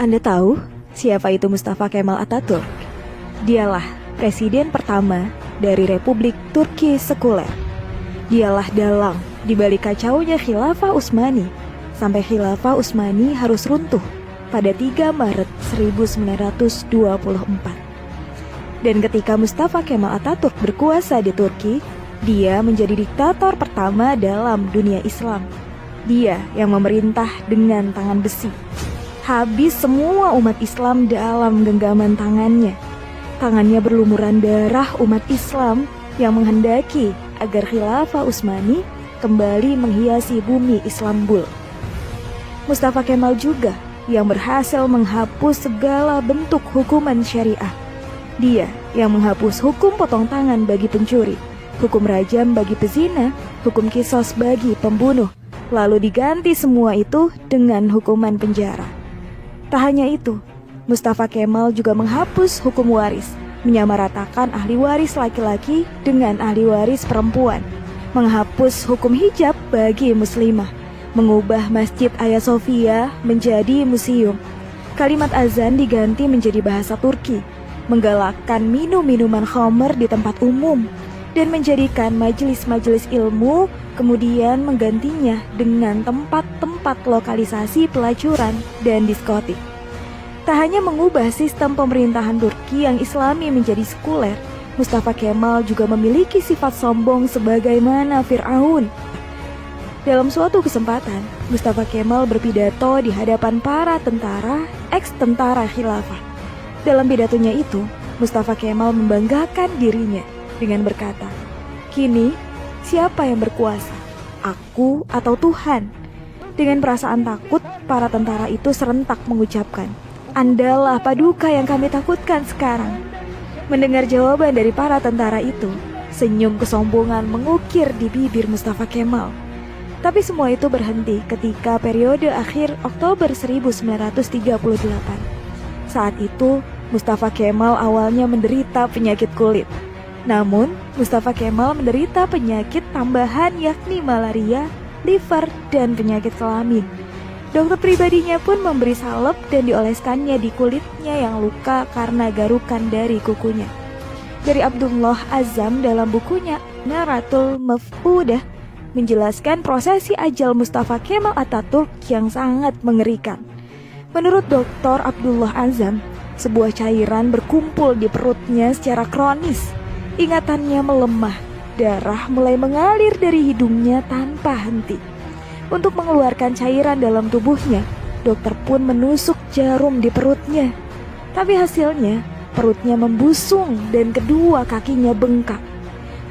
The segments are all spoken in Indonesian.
Anda tahu siapa itu Mustafa Kemal Atatürk? Dialah presiden pertama dari Republik Turki sekuler. Dialah dalang di balik kacaunya Khilafah Utsmani sampai Khilafah Utsmani harus runtuh pada 3 Maret 1924. Dan ketika Mustafa Kemal Atatürk berkuasa di Turki, dia menjadi diktator pertama dalam dunia Islam. Dia yang memerintah dengan tangan besi. Habis semua umat Islam dalam genggaman tangannya. Tangannya berlumuran darah umat Islam yang menghendaki agar Khilafah Utsmani kembali menghiasi bumi Istanbul. Mustafa Kemal juga yang berhasil menghapus segala bentuk hukuman syariah. Dia yang menghapus hukum potong tangan bagi pencuri, hukum rajam bagi pezina, hukum kisos bagi pembunuh, lalu diganti semua itu dengan hukuman penjara. Tak hanya itu, Mustafa Kemal juga menghapus hukum waris, menyamaratakan ahli waris laki-laki dengan ahli waris perempuan, menghapus hukum hijab bagi muslimah, mengubah Masjid Hagia Sophia menjadi museum. Kalimat azan diganti menjadi bahasa Turki, menggalakkan minum-minuman khamr di tempat umum, dan menjadikan majelis-majelis ilmu, kemudian menggantinya dengan tempat-tempat lokalisasi pelacuran dan diskotik. Tak hanya mengubah sistem pemerintahan Turki yang islami menjadi sekuler, Mustafa Kemal juga memiliki sifat sombong sebagaimana Fir'aun. Dalam suatu kesempatan, Mustafa Kemal berpidato di hadapan para tentara, ex-tentara khilafah. Dalam pidatonya itu, Mustafa Kemal membanggakan dirinya dengan berkata, "Kini, siapa yang berkuasa? Aku atau Tuhan?" Dengan perasaan takut, para tentara itu serentak mengucapkan, "Andalah paduka yang kami takutkan sekarang." Mendengar jawaban dari para tentara itu, senyum kesombongan mengukir di bibir Mustafa Kemal. Tapi semua itu berhenti ketika periode akhir Oktober 1938. Saat itu, Mustafa Kemal awalnya menderita penyakit kulit. Namun, Mustafa Kemal menderita penyakit tambahan yakni malaria, liver, dan penyakit kelamin. Dokter pribadinya pun memberi salep dan dioleskannya di kulitnya yang luka karena garukan dari kukunya. Dari Abdullah Azzam dalam bukunya Naratul Maf'udah menjelaskan prosesi ajal Mustafa Kemal Atatürk yang sangat mengerikan. Menurut Dr. Abdullah Azzam, sebuah cairan berkumpul di perutnya secara kronis. Ingatannya melemah, darah mulai mengalir dari hidungnya tanpa henti. Untuk mengeluarkan cairan dalam tubuhnya, dokter pun menusuk jarum di perutnya. Tapi hasilnya, perutnya membusung dan kedua kakinya bengkak.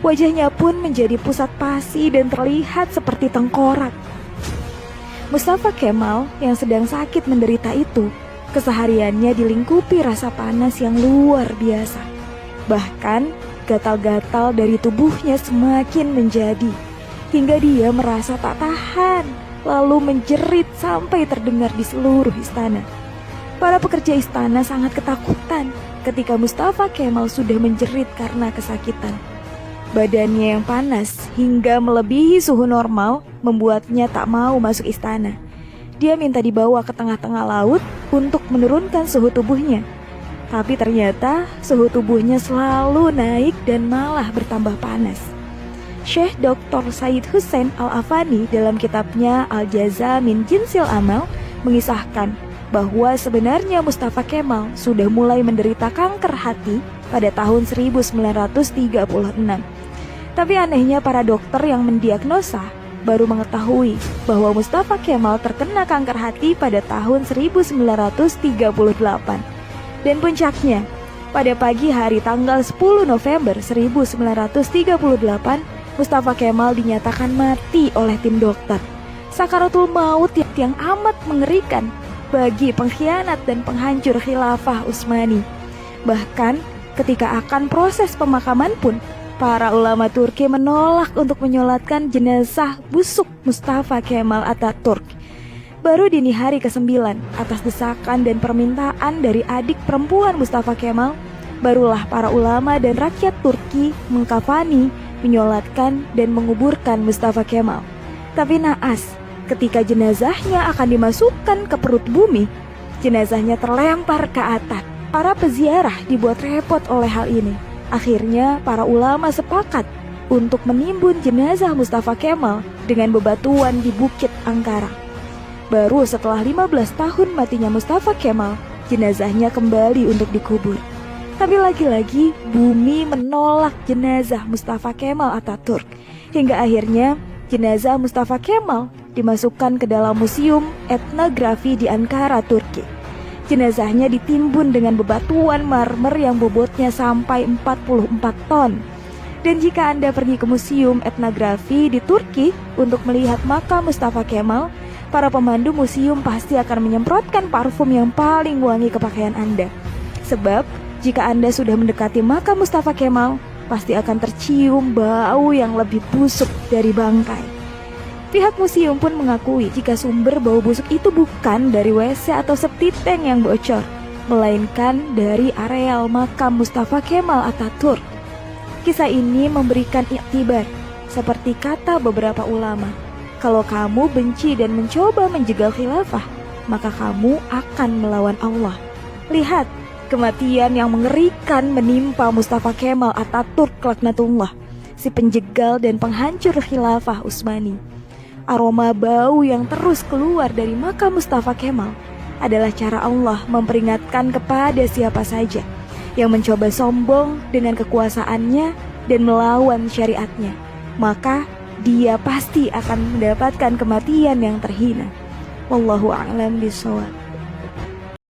Wajahnya pun menjadi pusat pasi dan terlihat seperti tengkorak. Mustafa Kemal yang sedang sakit menderita itu, kesehariannya dilingkupi rasa panas yang luar biasa. Bahkan, gatal-gatal dari tubuhnya semakin menjadi, hingga dia merasa tak tahan, lalu menjerit sampai terdengar di seluruh istana. Para pekerja istana sangat ketakutan ketika Mustafa Kemal sudah menjerit karena kesakitan. Badannya yang panas hingga melebihi suhu normal membuatnya tak mau masuk istana. Dia minta dibawa ke tengah-tengah laut untuk menurunkan suhu tubuhnya. Tapi ternyata suhu tubuhnya selalu naik dan malah bertambah panas. Syekh Dr. Said Hussein Al-Afani dalam kitabnya Al-Jaza min Jinsil Amal mengisahkan bahwa sebenarnya Mustafa Kemal sudah mulai menderita kanker hati pada tahun 1936. Tapi anehnya para dokter yang mendiagnosa baru mengetahui bahwa Mustafa Kemal terkena kanker hati pada tahun 1938. Dan puncaknya, pada pagi hari tanggal 10 November 1938, Mustafa Kemal dinyatakan mati oleh tim dokter. Sakaratul maut yang amat mengerikan bagi pengkhianat dan penghancur Khilafah Utsmani. Bahkan ketika akan proses pemakaman pun, para ulama Turki menolak untuk menyolatkan jenazah busuk Mustafa Kemal Atatürk. Baru dini hari ke-9, atas desakan dan permintaan dari adik perempuan Mustafa Kemal, barulah para ulama dan rakyat Turki mengkafani, menyolatkan dan menguburkan Mustafa Kemal. Tapi naas, Ketika jenazahnya akan dimasukkan ke perut bumi, jenazahnya terlempar ke atas. Para peziarah dibuat repot oleh hal ini. Akhirnya para ulama sepakat untuk menimbun jenazah Mustafa Kemal dengan bebatuan di Bukit Angkara. Baru setelah 15 tahun matinya Mustafa Kemal, jenazahnya kembali untuk dikubur. Tapi lagi-lagi bumi menolak jenazah Mustafa Kemal Atatürk. Hingga akhirnya jenazah Mustafa Kemal dimasukkan ke dalam museum etnografi di Ankara, Turki. Jenazahnya ditimbun dengan bebatuan marmer yang bobotnya sampai 44 ton. Dan jika Anda pergi ke museum etnografi di Turki untuk melihat makam Mustafa Kemal, para pemandu museum pasti akan menyemprotkan parfum yang paling wangi ke pakaian Anda. Sebab jika Anda sudah mendekati makam Mustafa Kemal, pasti akan tercium bau yang lebih busuk dari bangkai. Pihak museum pun mengakui jika sumber bau busuk itu bukan dari WC atau septic tank yang bocor, melainkan dari areal makam Mustafa Kemal Atatürk. Kisah ini memberikan iktibar, seperti kata beberapa ulama, kalau kamu benci dan mencoba menjegal khilafah, maka kamu akan melawan Allah. Lihat, kematian yang mengerikan menimpa Mustafa Kemal Atatürk laknatullah, si penjegal dan penghancur khilafah Utsmani. Aroma bau yang terus keluar dari makam Mustafa Kemal adalah cara Allah memperingatkan kepada siapa saja yang mencoba sombong dengan kekuasaannya dan melawan syariatnya, maka dia pasti akan mendapatkan kematian yang terhina. Wallahu a'lam bishawab.